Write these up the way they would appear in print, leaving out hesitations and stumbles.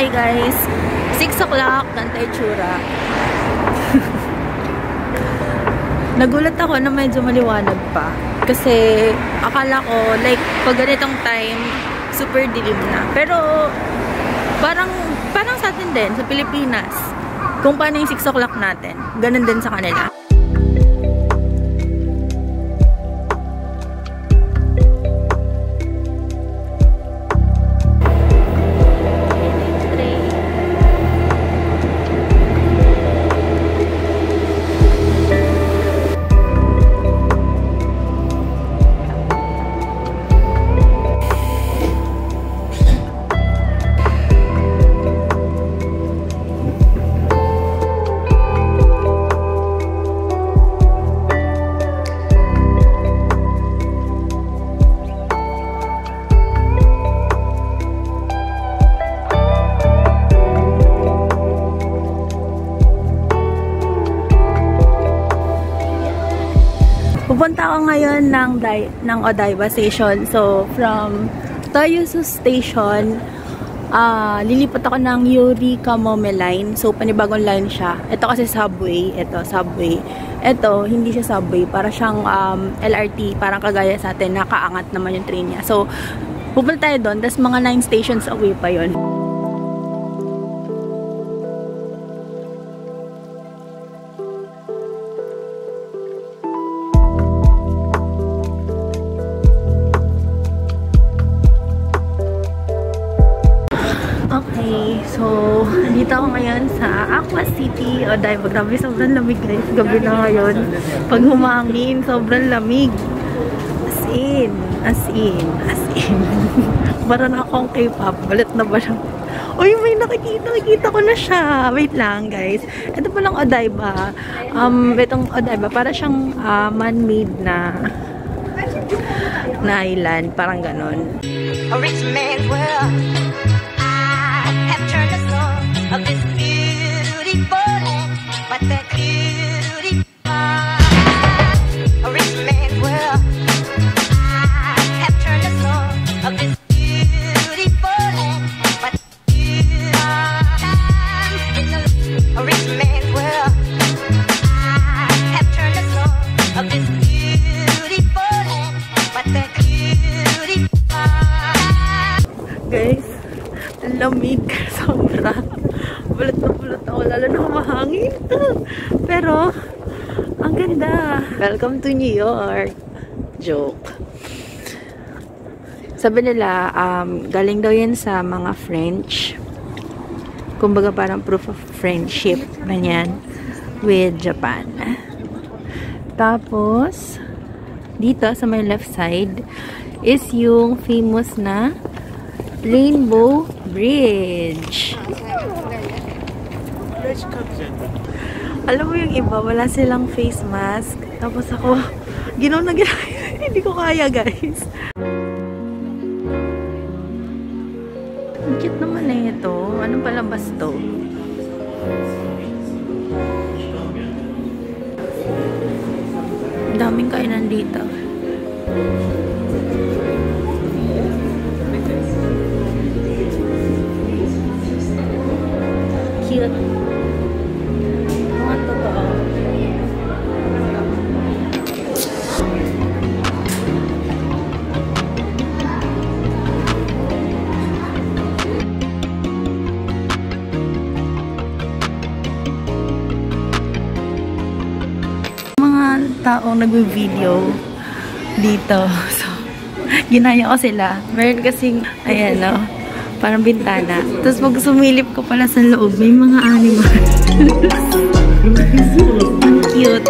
Okay guys, 6 o'clock, ganito itsura. Nagulat ako na medyo maliwanag pa. Kasi akala ko, like, pag ganitong time, super dilim na. Pero, parang sa atin din, sa Pilipinas, kung paano yung 6 o'clock natin, ganun din sa kanila. Pupunta ako ngayon ng Odaiba Station. So, from Toyosu Station, lilipat ako ng Yuri Kamome Line. So, panibagong line siya. Ito kasi subway. Ito, subway. Ito, hindi siya subway. Para siyang LRT. Parang kagaya sa atin. Nakaangat naman yung train niya. So, pupunta tayo doon. Tapos mga 9 stations away pa yon. Okay, so, dito ako ngayon sa Aqua City, Odaiba. Grabe, sobrang lamig guys. Gabi na ngayon. Pag humangin, sobrang lamig. As in. Para na akong K-pop. Balit na ba siya? Uy, may nakikita ko na siya. Wait lang guys. Ito palang Odaiba. Itong Odaiba, para siyang man-made na island. Parang ganon. A rich man's world. Of this beautiful land, but the beauty a rich man's world. I have turned the soul of this beautiful land, but a rich man's world. I have turned the soul of this beautiful land, but the beauty guys, lamig sobra. Bulat ako, lalo na humahangin. Pero, ang ganda. Welcome to New York. Joke. Sabi nila, galing daw yan sa mga French. Kumbaga parang proof of friendship. Ganyan. With Japan. Tapos, dito sa my left side, is yung famous na Rainbow Bridge. Alam mo yung iba, wala silang face mask. Tapos ako, ginaw na hindi ko kaya guys. Ang cute naman na ito. Anong palabas to? Daming kainan dito. Cute. Taong nag-video dito. So, ginaya ko sila. Meron kasing, ayan o, parang bintana. Tapos pag sumilip ko pala sa loob, may mga animal. Cute.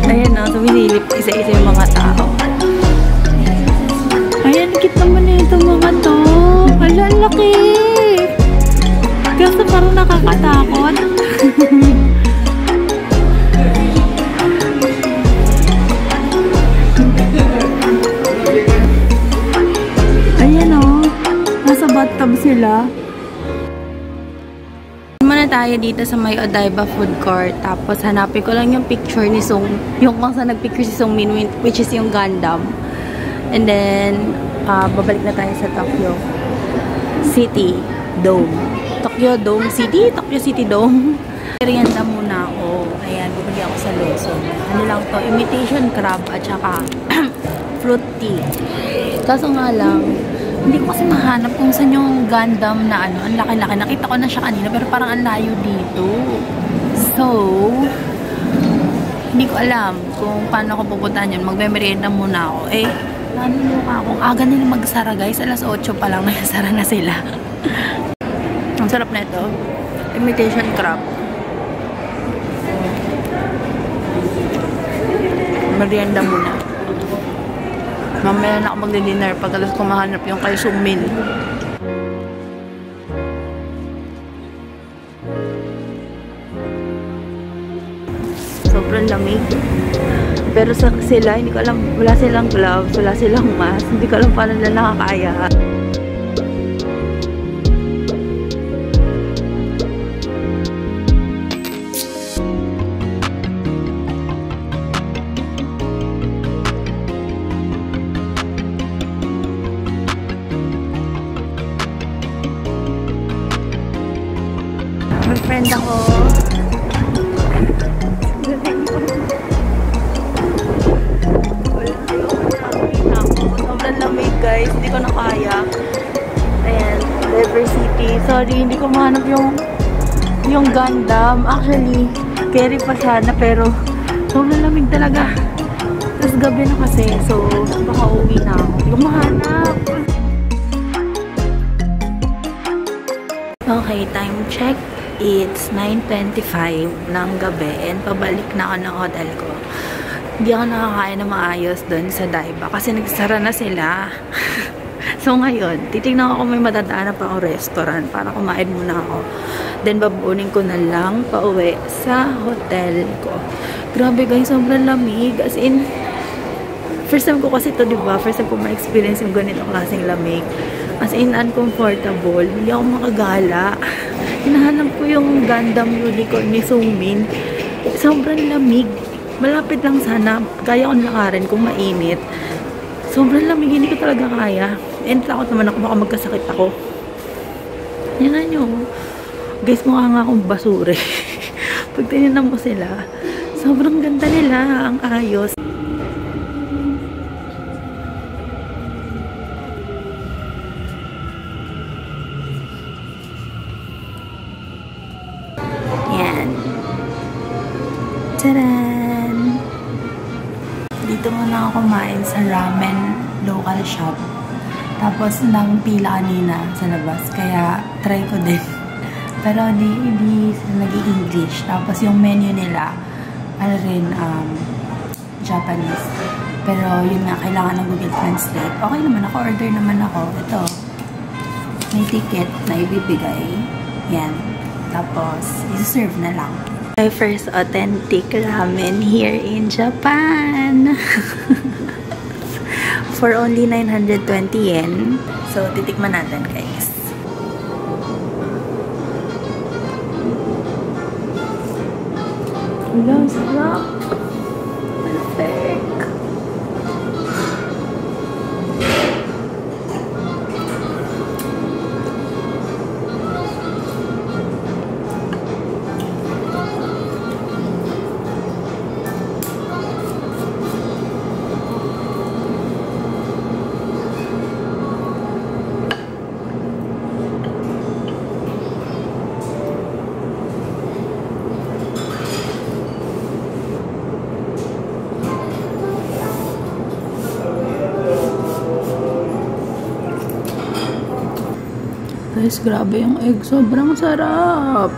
Ayan o, sumilip isa-isa yung mga tao. Ayan, cute naman na itong mga to. Ala, laki. Kasi parang nakakatakot. Bathtub sila. Muna tayo dito sa may Odaiba food court. Tapos hanapin ko lang yung picture ni Song. Yung kung saan nagpicture si Song Min, which is yung Gundam. And then, babalik na tayo sa Tokyo. City Dome. Tokyo Dome City? Tokyo City Dome. Merienda muna ako. Ayan, bumili ako sa Lawson. Ano lang to? Imitation crab at saka fruit tea. Kaso nga lang, hindi ko kasi mahanap kung saan yung Gundam na ano. Ang laki-laki. Nakita ko na siya kanina pero parang ang layo dito. So, hindi ko alam kung paano ko pupuntahan yun. Magme-merienda muna ako. Eh, nanuluka akong aga nila magsara guys. Alas 8 pa lang nagsara na sila. Ang sarap na ito. Imitation crab. Merienda muna. Mamaya na ako magdi-dinner pagkalas ko mahanap yung kay Sungmin. Sobrang lamig. Pero sila, hindi ko alam, wala silang gloves, wala silang mask. Hindi ko alam paano nila nakakaya. May friend ako. Sobrang lamig guys. Hindi ko na kaya. Ayan. River City. Sorry, hindi ko mahanap yung Gundam. Actually, carry pa sana pero sobrang lamig talaga. Tapos gabi na kasi. So, baka uwi na ako. Hindi ko mahanap. Okay, time check. It's 9:25 ng gabi and pabalik na ako ng hotel ko. Hindi ako nakakain na maayos doon sa Daiba kasi nagsara na sila. So ngayon, titignan ko kung may madadaanan pa ako restaurant para kumain muna ako. Then babunin ko na lang pauwi sa hotel ko. Grabe guys, sobrang lamig. As in, first time ko kasi ito, diba? First time ko ma-experience yung ganitong klaseng lamig. As in, uncomfortable. Hindi ako makagala. Hinahanap ko yung Gundam Unicorn ni Sungmin. Sobrang lamig. Malapit lang sana. Kaya kong lakarin kung mainit. Sobrang lamig. Hindi ko talaga kaya. And takot naman ako. Baka magkasakit ako. Yan na nyo. Guys, mukha nga akong basure. Pag tininan mo sila, sobrang ganda nila. Ang ayos. Taran! Dito muna ako kumain sa ramen local shop. Tapos, nang pila kanina sa labas. Kaya, try ko din. Pero, hindi sila nag-i-English. Tapos, yung menu nila, ano rin, Japanese. Pero, yun nga, kailangan ng Google Translate. Okay naman ako. Order naman ako. Ito. May ticket na ibibigay. Yan. Tapos, isi-serve na lang. My first authentic ramen here in Japan. For only 920 yen. So, titikman natin, guys. Hello, sarap. Perfect. Guys, grabe yung egg. Sobrang sarap.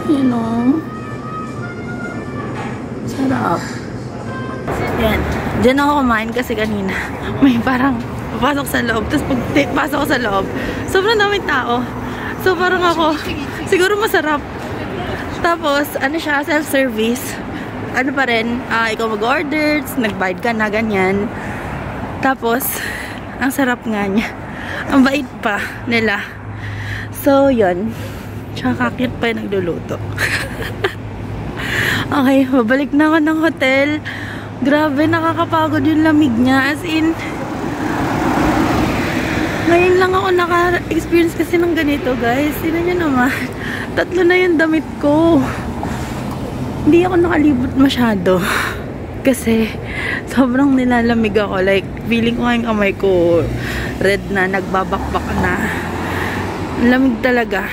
You know? Sarap. Yan. Diyan ako kumain kasi kanina. May parang papasok sa loob. Tapos pag pasok ko sa loob, sobrang daming tao. So parang ako, siguro masarap. Tapos, ano siya, self-service. Ano pa rin, ikaw mag-order, nag-bayad ka na, ganyan. Tapos, ang sarap nga niya. Ang bait pa nila. So, yun. Tsaka kakit pa yung nagluluto. Okay, babalik na ako ng hotel. Grabe, nakakapagod yung lamig niya. As in, Ngayon lang ako naka-experience kasi ng ganito, guys. Tignan nyo naman. 3 na yung damit ko. Hindi ako nakalibot masyado. Kasi sobrang nilalamig ako. Like, feeling ko nga yung kamay ko red na, nagbabakbak na. Lamig talaga.